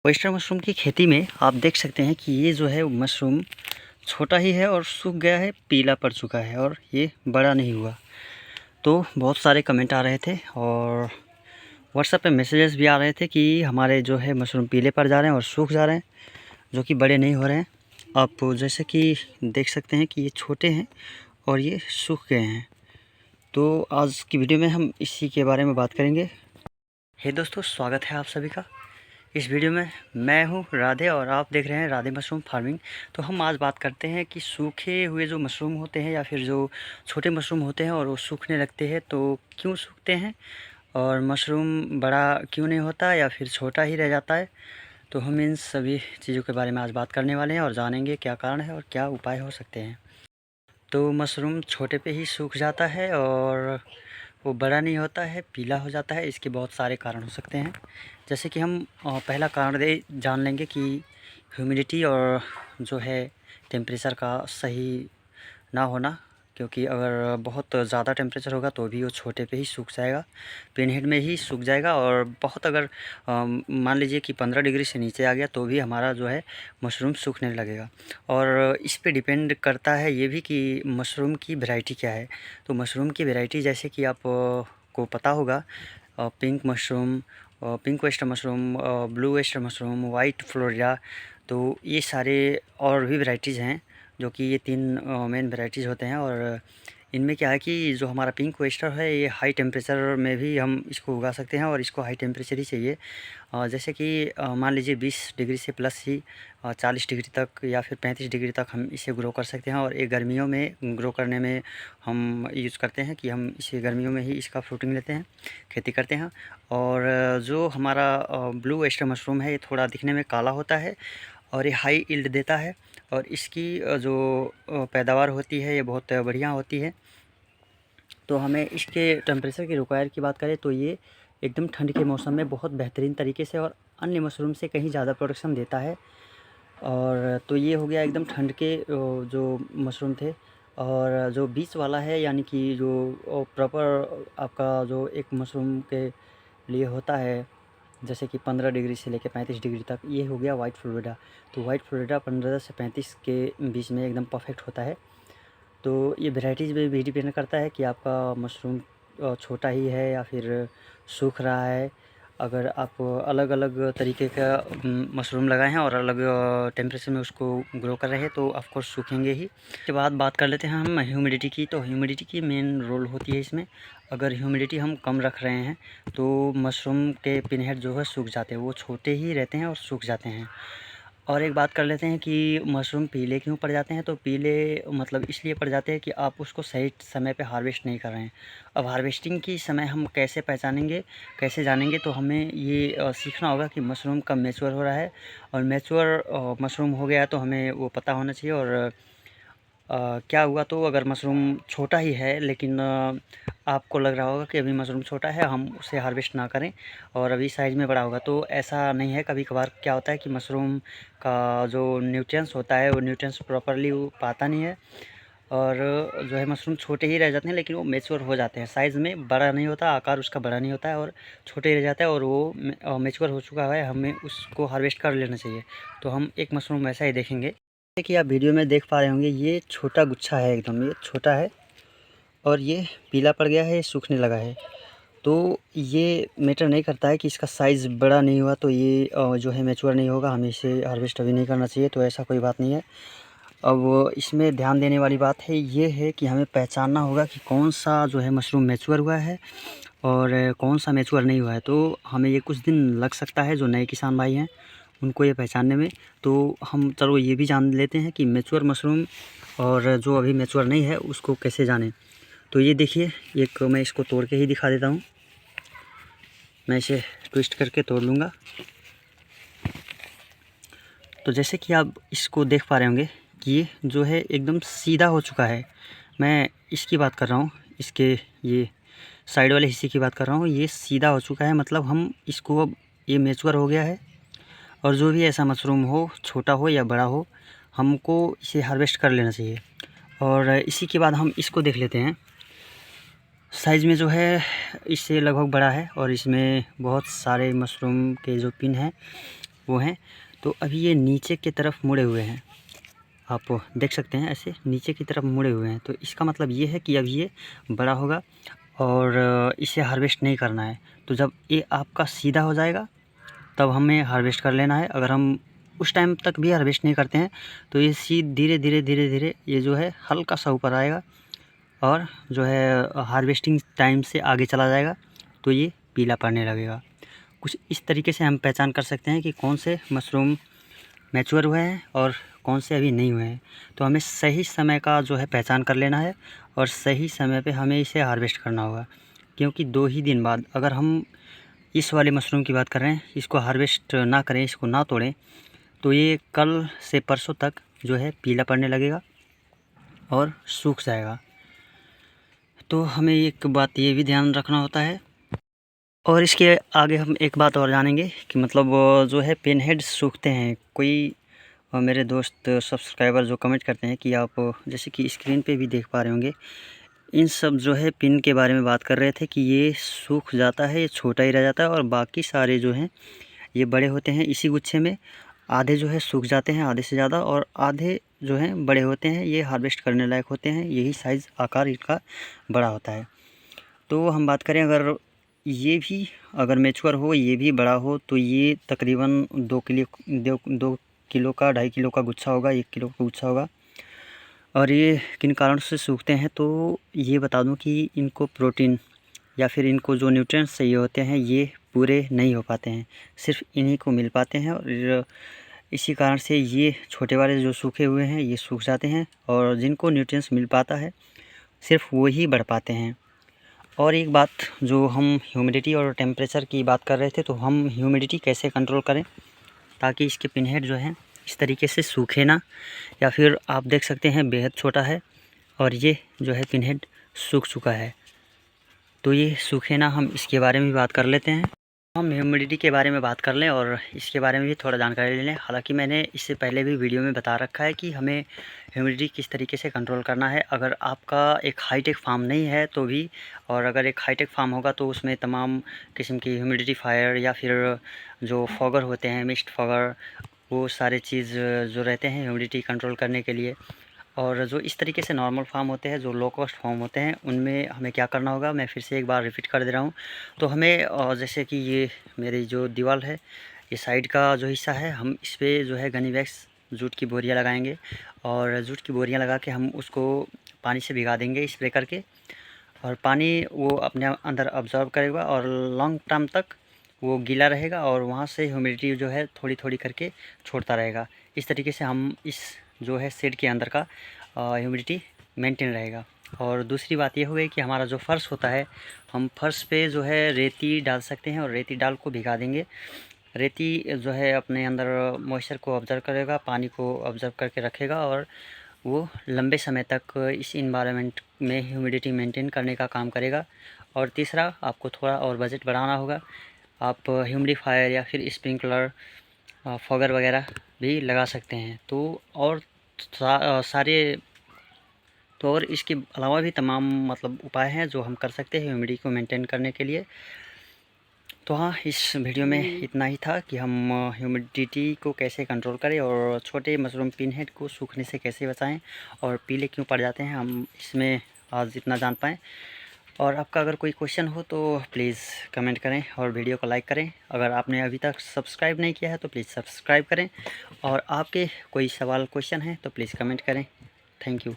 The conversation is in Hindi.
oyster मशरूम की खेती में आप देख सकते हैं कि ये जो है मशरूम छोटा ही है और सूख गया है, पीला पड़ चुका है और ये बड़ा नहीं हुआ। तो बहुत सारे कमेंट आ रहे थे और व्हाट्सएप पे मैसेजेस भी आ रहे थे कि हमारे जो है मशरूम पीले पड़ जा रहे हैं और सूख जा रहे हैं, जो कि बड़े नहीं हो रहे हैं। आप जैसे कि देख सकते हैं कि ये छोटे हैं और ये सूख गए हैं। तो आज की वीडियो में हम इसी के बारे में बात करेंगे। हे दोस्तों, स्वागत है आप सभी का इस वीडियो में। मैं हूं राधे और आप देख रहे हैं राधे मशरूम फार्मिंग। तो हम आज बात करते हैं कि सूखे हुए जो मशरूम होते हैं या फिर जो छोटे मशरूम होते हैं और वो सूखने लगते हैं तो क्यों सूखते हैं, और मशरूम बड़ा क्यों नहीं होता या फिर छोटा ही रह जाता है। तो हम इन सभी चीज़ों के बारे में आज बात करने वाले हैं और जानेंगे क्या कारण है और क्या उपाय हो सकते हैं। तो मशरूम छोटे पे ही सूख जाता है और वो बड़ा नहीं होता है, पीला हो जाता है। इसके बहुत सारे कारण हो सकते हैं। जैसे कि हम पहला कारण जान लेंगे कि ह्यूमिडिटी और जो है टेम्परेचर का सही ना होना। क्योंकि अगर बहुत ज़्यादा टेम्परेचर होगा तो भी वो छोटे पे ही सूख जाएगा, पिन हेड में ही सूख जाएगा। और बहुत अगर मान लीजिए कि 15 डिग्री से नीचे आ गया तो भी हमारा जो है मशरूम सूखने लगेगा। और इस पे डिपेंड करता है ये भी कि मशरूम की वैरायटी क्या है। तो मशरूम की वैरायटी जैसे कि आप को पता होगा, pink mushroom, pink Wester mushroom, blue Wester mushroom, white Florida, तो ये सारे और भी वैरायटीज़ हैं, जो कि ये 3 मेन वैरायटीज़ होते हैं। और इनमें क्या है कि जो हमारा पिंक वेस्टर है ये हाई टेम्परेचर में भी हम इसको उगा सकते हैं और इसको हाई टेम्परेचर ही चाहिए। जैसे कि मान लीजिए 20 डिग्री से प्लस ही 40 डिग्री तक या फिर 35 डिग्री तक हम इसे ग्रो कर सकते हैं। और ये गर्मियों में ग्रो करने में हम यूज़ करते हैं कि हम इसे गर्मियों में ही इसका फ्रूटिंग लेते हैं, खेती करते हैं। और जो हमारा ब्लू वेस्टर मशरूम है ये थोड़ा दिखने में काला होता है और ये हाई यील्ड देता है और इसकी जो पैदावार होती है ये बहुत बढ़िया होती है। तो हमें इसके टेम्परेचर की रिक्वायर की बात करें तो ये एकदम ठंड के मौसम में बहुत बेहतरीन तरीके से और अन्य मशरूम से कहीं ज़्यादा प्रोडक्शन देता है। और तो ये हो गया एकदम ठंड के जो मशरूम थे। और जो बीच वाला है यानी कि जो प्रॉपर आपका जो एक मशरूम के लिए होता है, जैसे कि 15 डिग्री से लेकर 35 डिग्री तक, ये हो गया वाइट फ्लोरिडा। तो वाइट फ्लोरिडा 15 से 35 के बीच में एकदम परफेक्ट होता है। तो ये वैराइटीज़ पे भी डिपेंड करता है कि आपका मशरूम छोटा ही है या फिर सूख रहा है। अगर आप अलग अलग तरीके का मशरूम लगाए हैं और अलग टेम्परेचर में उसको ग्रो कर रहे हैं तो ऑफ कोर्स सूखेंगे ही। उसके बाद बात कर लेते हैं हम ह्यूमिडिटी की। तो ह्यूमिडिटी की मेन रोल होती है इसमें। अगर ह्यूमिडिटी हम कम रख रहे हैं तो मशरूम के पिन हेड जो है सूख जाते हैं, वो छोटे ही रहते हैं और सूख जाते हैं। और एक बात कर लेते हैं कि मशरूम पीले क्यों पड़ जाते हैं। तो पीले मतलब इसलिए पड़ जाते हैं कि आप उसको सही समय पे हार्वेस्ट नहीं कर रहे हैं। अब हार्वेस्टिंग की समय हम कैसे पहचानेंगे, कैसे जानेंगे, तो हमें ये सीखना होगा कि मशरूम कब मैच्योर हो रहा है। और मैच्योर मशरूम हो गया तो हमें वो पता होना चाहिए। और क्या हुआ तो अगर मशरूम छोटा ही है लेकिन आपको लग रहा होगा कि अभी मशरूम छोटा है, हम उसे हार्वेस्ट ना करें और अभी साइज़ में बड़ा होगा, तो ऐसा नहीं है। कभी कभार क्या होता है कि मशरूम का जो न्यूट्रिएंट्स होता है वो न्यूट्रिएंट्स प्रॉपरली वो पाता नहीं है और जो है मशरूम छोटे ही रह जाते हैं, लेकिन वो मैच्योर हो जाते हैं। साइज़ में बड़ा नहीं होता, आकार उसका बड़ा नहीं होता है और छोटे ही रह जाता है और वो मैच्योर हो चुका है, हमें उसको हार्वेस्ट कर लेना चाहिए। तो हम एक मशरूम ऐसा ही देखेंगे। जैसे कि आप वीडियो में देख पा रहे होंगे, ये छोटा गुच्छा है, एकदम ये छोटा है और ये पीला पड़ गया है, ये सूखने लगा है। तो ये मैटर नहीं करता है कि इसका साइज़ बड़ा नहीं हुआ तो ये जो है मैच्योर नहीं होगा, हमें इसे हार्वेस्ट अभी नहीं करना चाहिए। तो ऐसा कोई बात नहीं है। अब इसमें ध्यान देने वाली बात है ये है कि हमें पहचानना होगा कि कौन सा जो है मशरूम मैच्योर हुआ है और कौन सा मैच्योर नहीं हुआ है। तो हमें ये कुछ दिन लग सकता है, जो नए किसान भाई हैं उनको ये पहचानने में। तो हम चलो ये भी जान लेते हैं कि मैच्योर मशरूम और जो अभी मैच्योर नहीं है उसको कैसे जानें। तो ये देखिए, एक मैं इसको तोड़ के ही दिखा देता हूँ। मैं इसे ट्विस्ट करके तोड़ लूँगा। तो जैसे कि आप इसको देख पा रहे होंगे कि ये जो है एकदम सीधा हो चुका है। मैं इसकी बात कर रहा हूँ, इसके ये साइड वाले हिस्से की बात कर रहा हूँ। ये सीधा हो चुका है, मतलब हम इसको अब ये मैच्योर हो गया है। और जो भी ऐसा मशरूम हो, छोटा हो या बड़ा हो, हमको इसे हार्वेस्ट कर लेना चाहिए। और इसी के बाद हम इसको देख लेते हैं। साइज़ में जो है इससे लगभग बड़ा है और इसमें बहुत सारे मशरूम के जो पिन हैं वो हैं। तो अभी ये नीचे की तरफ मुड़े हुए हैं, आप देख सकते हैं ऐसे नीचे की तरफ मुड़े हुए हैं। तो इसका मतलब ये है कि अभी ये बड़ा होगा और इसे हार्वेस्ट नहीं करना है। तो जब ये आपका सीधा हो जाएगा तब हमें हार्वेस्ट कर लेना है। अगर हम उस टाइम तक भी हार्वेस्ट नहीं करते हैं तो ये धीरे धीरे ये जो है हल्का सा ऊपर आएगा और जो है हार्वेस्टिंग टाइम से आगे चला जाएगा तो ये पीला पड़ने लगेगा। कुछ इस तरीके से हम पहचान कर सकते हैं कि कौन से मशरूम मैच्योर हुए हैं और कौन से अभी नहीं हुए हैं। तो हमें सही समय का जो है पहचान कर लेना है और सही समय पे हमें इसे हार्वेस्ट करना होगा, क्योंकि 2 ही दिन बाद अगर हम इस वाले मशरूम की बात कर रहे हैं, इसको हार्वेस्ट ना करें, इसको ना तोड़ें, तो ये कल से परसों तक जो है पीला पड़ने लगेगा और सूख जाएगा। तो हमें एक बात ये भी ध्यान रखना होता है। और इसके आगे हम एक बात और जानेंगे कि मतलब जो है पिन हेड सूखते हैं। कोई मेरे दोस्त सब्सक्राइबर जो कमेंट करते हैं कि आप जैसे कि स्क्रीन पे भी देख पा रहे होंगे, इन सब जो है पिन के बारे में बात कर रहे थे कि ये सूख जाता है, ये छोटा ही रह जाता है और बाकी सारे जो हैं ये बड़े होते हैं इसी गुच्छे में। आधे जो है सूख जाते हैं आधे से ज़्यादा और आधे जो हैं बड़े होते हैं, ये हार्वेस्ट करने लायक होते हैं। यही साइज़ आकार इनका बड़ा होता है। तो हम बात करें अगर ये भी अगर मैच्योर हो, ये भी बड़ा हो, तो ये तकरीबन 2 किलो का 2.5 किलो का गुच्छा होगा, 1 किलो का गुच्छा होगा। और ये किन कारणों से सूखते हैं तो ये बता दूं कि इनको प्रोटीन या फिर इनको जो न्यूट्रिएंट्स चाहिए होते हैं ये पूरे नहीं हो पाते हैं, सिर्फ इन्हीं को मिल पाते हैं। और इसी कारण से ये छोटे वाले जो सूखे हुए हैं ये सूख जाते हैं और जिनको न्यूट्रिएंट्स मिल पाता है सिर्फ वो ही बढ़ पाते हैं। और एक बात, जो हम ह्यूमिडिटी और टेम्परेचर की बात कर रहे थे, तो हम ह्यूमिडिटी कैसे कंट्रोल करें ताकि इसके पिनहेड जो हैं इस तरीके से सूखे ना। या फिर आप देख सकते हैं बेहद छोटा है और ये जो है पिनहेड सूख चुका है, तो ये सूखे ना, हम इसके बारे में भी बात कर लेते हैं। हम ह्यूमिडिटी के बारे में बात कर लें और इसके बारे में भी थोड़ा जानकारी ले लें। हालांकि मैंने इससे पहले भी वीडियो में बता रखा है कि हमें ह्यूमिडिटी किस तरीके से कंट्रोल करना है। अगर आपका एक हाईटेक फार्म नहीं है तो भी, और अगर एक हाईटेक फार्म होगा तो उसमें तमाम किस्म की ह्यूमिडिफायर या फिर जो फॉगर होते हैं, मिस्ट फॉगर, वो सारे चीज़ जो रहते हैं ह्यूमिडिटी कंट्रोल करने के लिए। और जो इस तरीके से नॉर्मल फार्म होते हैं, जो लो कॉस्ट फार्म होते हैं, उनमें हमें क्या करना होगा, मैं फिर से एक बार रिपीट कर दे रहा हूँ। तो हमें जैसे कि ये मेरी जो दीवार है, ये साइड का जो हिस्सा है, हम इस पर जो है गनी वैक्स जूट की बोरियाँ लगाएंगे और जूट की बोरियाँ लगा के हम उसको पानी से भिगा देंगे स्प्रे करके। और पानी वो अपने अंदर ऑब्जर्व करेगा और लॉन्ग टर्म तक वो गीला रहेगा और वहाँ से ह्यूमिडिटी जो है थोड़ी थोड़ी करके छोड़ता रहेगा। इस तरीके से हम इस जो है शेड के अंदर का ह्यूमिडिटी मेंटेन रहेगा। और दूसरी बात ये हो गई कि हमारा जो फ़र्श होता है, हम फर्श पे जो है रेती डाल सकते हैं और रेती डाल को भिगा देंगे। रेती जो है अपने अंदर मॉइस्चर को ऑब्ज़र्व करेगा, पानी को ऑब्ज़र्व करके रखेगा और वो लंबे समय तक इस इन्वायरमेंट में ह्यूमिडिटी मेंटेन करने का काम करेगा। और तीसरा, आपको थोड़ा और बजट बढ़ाना होगा। आप ह्यूमिडिफायर या फिर स्प्रिंकलर फॉगर वगैरह भी लगा सकते हैं। तो और सारे तो और इसके अलावा भी तमाम मतलब उपाय हैं जो हम कर सकते हैं ह्यूमिडिटी को मेंटेन करने के लिए। तो हाँ, इस वीडियो में इतना ही था कि हम ह्यूमिडिटी को कैसे कंट्रोल करें और छोटे मशरूम पिनहेड को सूखने से कैसे बचाएं और पीले क्यों पड़ जाते हैं, हम इसमें आज इतना जान पाएँ। और आपका अगर कोई क्वेश्चन हो तो प्लीज़ कमेंट करें और वीडियो को लाइक करें। अगर आपने अभी तक सब्सक्राइब नहीं किया है तो प्लीज़ सब्सक्राइब करें और आपके कोई सवाल क्वेश्चन है तो प्लीज़ कमेंट करें। Thank you.